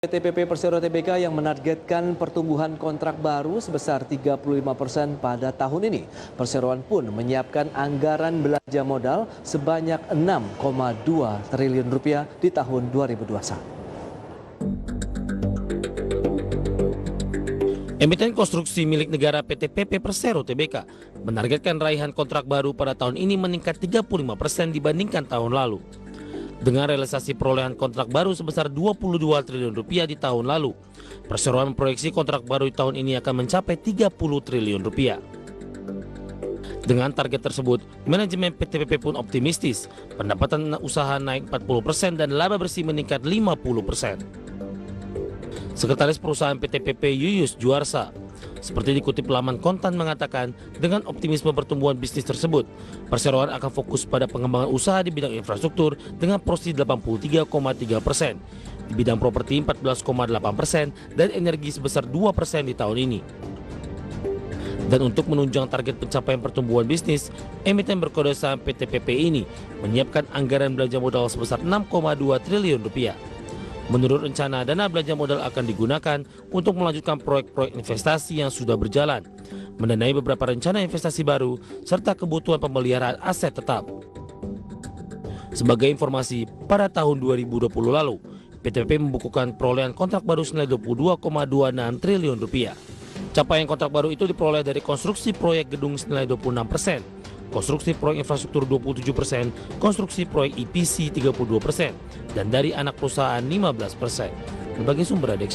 PTPP Persero Tbk yang menargetkan pertumbuhan kontrak baru sebesar 35% pada tahun ini. Perseroan pun menyiapkan anggaran belanja modal sebanyak 6,2 triliun rupiah di tahun 2021. Emiten konstruksi milik negara PTPP Persero Tbk menargetkan raihan kontrak baru pada tahun ini meningkat 35% dibandingkan tahun lalu. Dengan realisasi perolehan kontrak baru sebesar 22 triliun rupiah di tahun lalu, perseroan memproyeksi kontrak baru di tahun ini akan mencapai 30 triliun rupiah. Dengan target tersebut, manajemen PTPP pun optimistis, pendapatan usaha naik 40% dan laba bersih meningkat 50%. Sekretaris Perusahaan PTPP Yuyus Juarsa, seperti dikutip laman Kontan, mengatakan dengan optimisme pertumbuhan bisnis tersebut, perseroan akan fokus pada pengembangan usaha di bidang infrastruktur dengan porsi 83,3%, di bidang properti 14,8% dan energi sebesar 2% di tahun ini. Dan untuk menunjang target pencapaian pertumbuhan bisnis, emiten berkode saham PTPP ini menyiapkan anggaran belanja modal sebesar 6,2 triliun rupiah. Menurut rencana, dana belanja modal akan digunakan untuk melanjutkan proyek-proyek investasi yang sudah berjalan, mendanai beberapa rencana investasi baru, serta kebutuhan pemeliharaan aset tetap. Sebagai informasi, pada tahun 2020 lalu, PTPP membukukan perolehan kontrak baru senilai 22,26 triliun rupiah. Capaian kontrak baru itu diperoleh dari konstruksi proyek gedung senilai 26%, konstruksi proyek infrastruktur 27%, konstruksi proyek EPC 32%, dan dari anak perusahaan 15%. Berbagai sumber ada